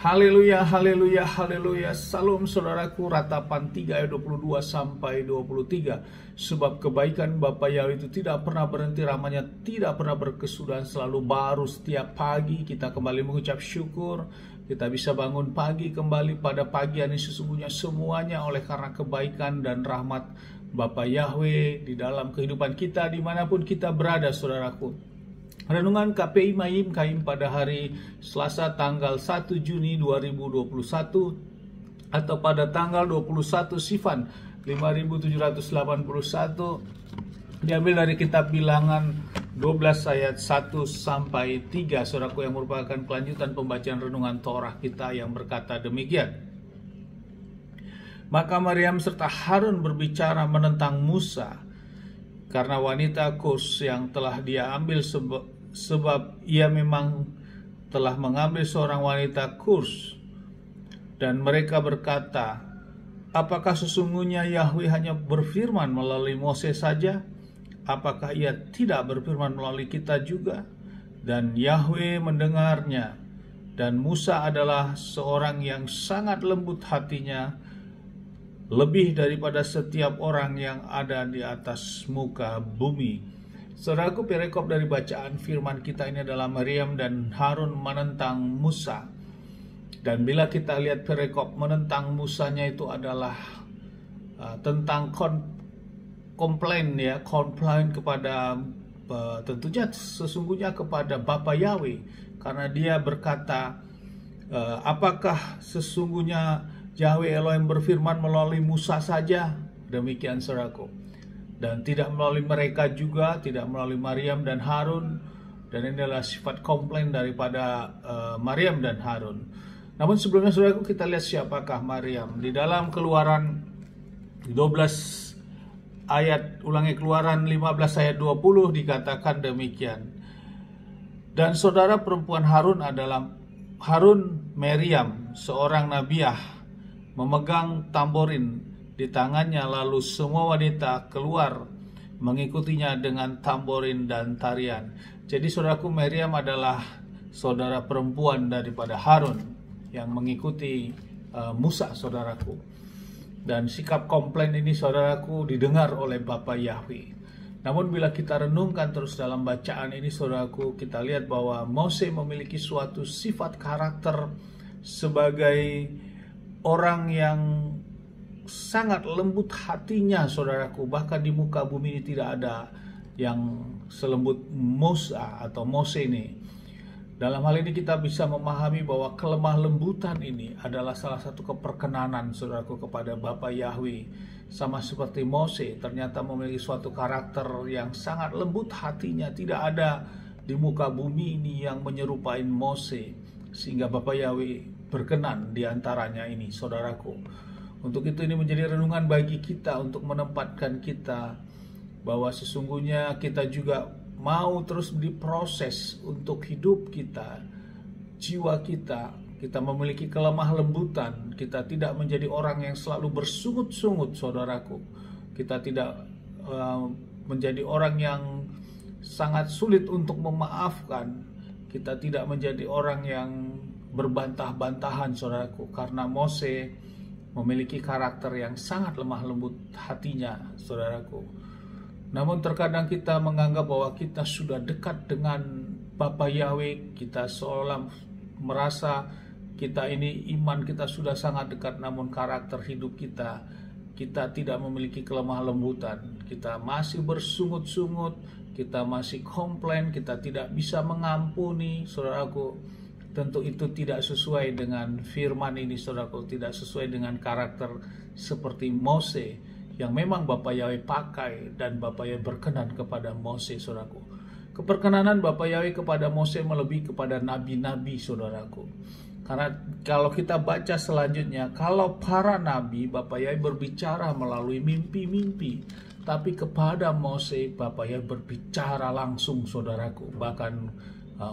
Haleluya, haleluya, haleluya. Salam saudaraku, Ratapan 3 ayat 22 sampai 23. Sebab kebaikan Bapa Yahweh itu tidak pernah berhenti, rahmatnya tidak pernah berkesudahan, selalu baru setiap pagi. Kita kembali mengucap syukur. Kita bisa bangun pagi kembali pada pagi ini, sesungguhnya semuanya oleh karena kebaikan dan rahmat Bapa Yahweh di dalam kehidupan kita dimanapun kita berada, saudaraku. Renungan KPI Mayim Kaim pada hari Selasa tanggal 1 Juni 2021 atau pada tanggal 21 Sivan 5781 diambil dari kitab Bilangan 12 ayat 1 sampai 3, saudaraku, yang merupakan kelanjutan pembacaan renungan Torah kita yang berkata demikian. Maka Maryam serta Harun berbicara menentang Musa karena wanita Kus yang telah dia ambil, sebab ia memang telah mengambil seorang wanita Kus. Dan mereka berkata, apakah sesungguhnya Yahweh hanya berfirman melalui Moses saja? Apakah ia tidak berfirman melalui kita juga? Dan Yahweh mendengarnya. Dan Musa adalah seorang yang sangat lembut hatinya, lebih daripada setiap orang yang ada di atas muka bumi. Saudaraku, perikop dari bacaan firman kita ini adalah Maryam dan Harun menentang Musa. Dan bila kita lihat perikop menentang Musanya itu adalah tentang komplain kepada tentunya sesungguhnya kepada Bapa Yahweh, karena dia berkata, apakah sesungguhnya Yahweh Elohim berfirman melalui Musa saja? Demikian, saudaraku. Dan tidak melalui mereka juga, tidak melalui Maryam dan Harun. Dan ini adalah sifat komplain daripada Maryam dan Harun. Namun sebelumnya, saudaraku, kita lihat siapakah Maryam. Di dalam Keluaran 12 ayat, Keluaran 15 ayat 20 dikatakan demikian. Dan saudara perempuan Harun adalah Maryam, seorang nabiah, memegang tamborin di tangannya, lalu semua wanita keluar mengikutinya dengan tamborin dan tarian. Jadi saudaraku, Maryam adalah saudara perempuan daripada Harun yang mengikuti Musa, saudaraku. Dan sikap komplain ini, saudaraku, didengar oleh Bapa Yahweh. Namun bila kita renungkan terus dalam bacaan ini, saudaraku, kita lihat bahwa Mose memiliki suatu sifat karakter sebagai orang yang sangat lembut hatinya, saudaraku. Bahkan di muka bumi ini tidak ada yang selembut Musa atau Mose ini. Dalam hal ini kita bisa memahami bahwa kelemah lembutan ini adalah salah satu keperkenanan, saudaraku, kepada Bapa Yahweh. Sama seperti Mose, ternyata memiliki suatu karakter yang sangat lembut hatinya. Tidak ada di muka bumi ini yang menyerupai Mose, sehingga Bapa Yahweh berkenan di antaranya ini, saudaraku. Untuk itu ini menjadi renungan bagi kita untuk menempatkan kita bahwa sesungguhnya kita juga mau terus diproses untuk hidup kita, jiwa kita. Kita memiliki kelemah lembutan. Kita tidak menjadi orang yang selalu bersungut-sungut, saudaraku. Kita tidak menjadi orang yang sangat sulit untuk memaafkan. Kita tidak menjadi orang yang berbantah-bantahan, saudaraku, karena Mose memiliki karakter yang sangat lemah lembut hatinya, saudaraku. Namun terkadang kita menganggap bahwa kita sudah dekat dengan Bapa Yahweh, kita seolah merasa kita ini iman kita sudah sangat dekat, namun karakter hidup kita tidak memiliki kelemah lembutan. Kita masih bersungut-sungut, kita masih komplain, kita tidak bisa mengampuni, saudaraku. Tentu itu tidak sesuai dengan firman ini, saudaraku, tidak sesuai dengan karakter seperti Mose yang memang Bapa Yahweh pakai dan Bapa Yahweh berkenan kepada Mose, saudaraku. Keperkenanan Bapa Yahweh kepada Mose melebihi kepada nabi-nabi, saudaraku. Karena kalau kita baca selanjutnya, kalau para nabi Bapa Yahweh berbicara melalui mimpi-mimpi, tapi kepada Mose Bapa Yahweh berbicara langsung, saudaraku. Bahkan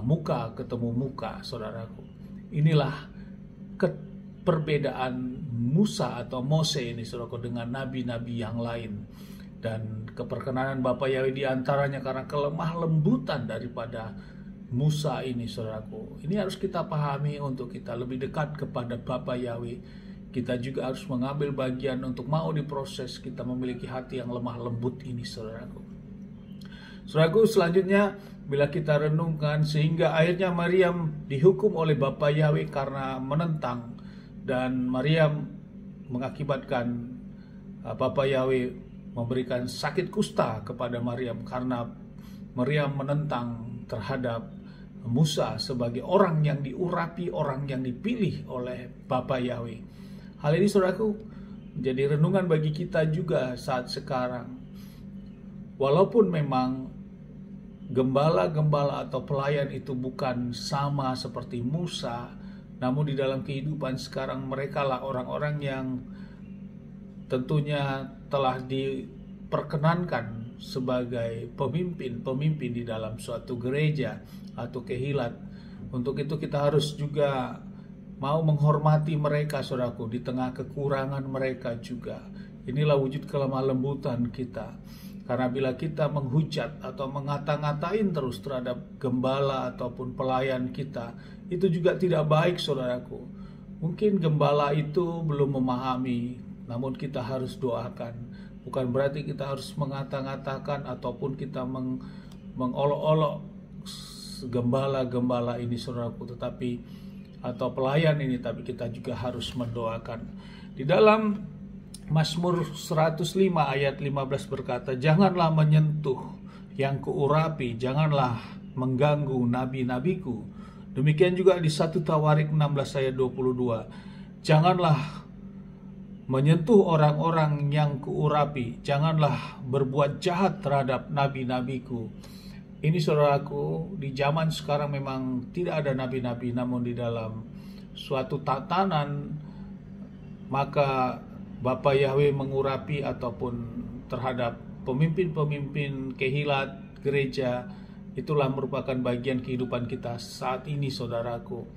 muka ketemu muka, saudaraku. Inilah perbedaan Musa atau Mose ini, saudaraku, dengan nabi-nabi yang lain. Dan keperkenanan Bapa Yahweh diantaranya karena kelemah lembutan daripada Musa ini, saudaraku. Ini harus kita pahami untuk kita lebih dekat kepada Bapa Yahweh. Kita juga harus mengambil bagian untuk mau diproses. Kita memiliki hati yang lemah lembut ini, saudaraku. Saudaraku, selanjutnya bila kita renungkan, sehingga akhirnya Maryam dihukum oleh Bapa Yahweh karena menentang, dan Maryam mengakibatkan Bapa Yahweh memberikan sakit kusta kepada Maryam karena Maryam menentang terhadap Musa sebagai orang yang diurapi, orang yang dipilih oleh Bapa Yahweh. Hal ini, saudaraku, menjadi renungan bagi kita juga saat sekarang. Walaupun memang gembala-gembala atau pelayan itu bukan sama seperti Musa, namun di dalam kehidupan sekarang mereka lah orang-orang yang tentunya telah diperkenankan sebagai pemimpin di dalam suatu gereja atau kehilat. Untuk itu kita harus juga mau menghormati mereka, saudaraku, di tengah kekurangan mereka juga. Inilah wujud kelemah lembutan kita. Karena bila kita menghujat atau mengata-ngatain terus terhadap gembala ataupun pelayan kita, itu juga tidak baik, saudaraku. Mungkin gembala itu belum memahami, namun kita harus doakan. Bukan berarti kita harus mengata-ngatakan ataupun kita mengolok-olok gembala-gembala ini, saudaraku, tetapi atau pelayan ini, tapi kita juga harus mendoakan. Di dalam Mazmur 105 ayat 15 berkata, "Janganlah menyentuh yang kuurapi, janganlah mengganggu nabi-nabiku." Demikian juga di 1 Tawarik 16 ayat 22, "Janganlah menyentuh orang-orang yang kuurapi, janganlah berbuat jahat terhadap nabi-nabiku." Ini, saudaraku, di zaman sekarang memang tidak ada nabi-nabi, namun di dalam suatu tatanan maka Bapa Yahweh mengurapi ataupun terhadap pemimpin-pemimpin kehilat gereja. Itulah merupakan bagian kehidupan kita saat ini, saudaraku,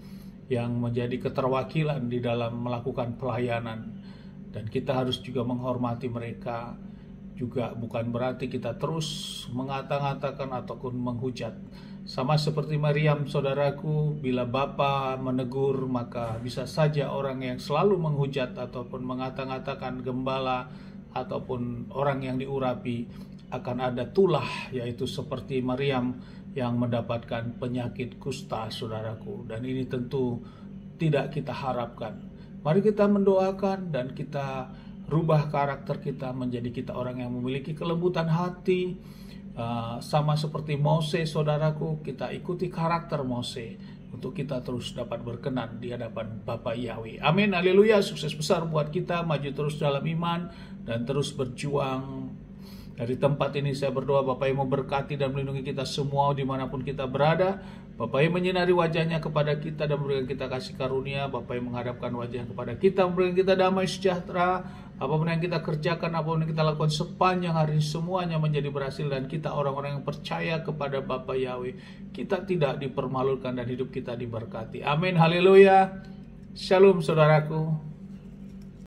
yang menjadi keterwakilan di dalam melakukan pelayanan. Dan kita harus juga menghormati mereka. Juga bukan berarti kita terus mengata-ngatakan ataupun menghujat. Sama seperti Maryam, saudaraku, bila Bapa menegur, maka bisa saja orang yang selalu menghujat ataupun mengata-ngatakan gembala ataupun orang yang diurapi akan ada tulah, yaitu seperti Maryam yang mendapatkan penyakit kusta, saudaraku. Dan ini tentu tidak kita harapkan. Mari kita mendoakan dan kita rubah karakter kita menjadi kita orang yang memiliki kelembutan hati. Sama seperti Mose, saudaraku, kita ikuti karakter Mose untuk kita terus dapat berkenan di hadapan Bapa Yahweh. Amin, haleluya. Sukses besar buat kita, maju terus dalam iman dan terus berjuang. Dari tempat ini saya berdoa Bapa yang memberkati dan melindungi kita semua dimanapun kita berada. Bapa yang menyinari wajahnya kepada kita dan memberikan kita kasih karunia. Bapa yang menghadapkan wajahnya kepada kita, memberikan kita damai sejahtera. Apapun yang kita kerjakan, apapun yang kita lakukan sepanjang hari, semuanya menjadi berhasil. Dan kita orang-orang yang percaya kepada Bapa Yahweh, kita tidak dipermalukan dan hidup kita diberkati. Amin, haleluya. Shalom, saudaraku.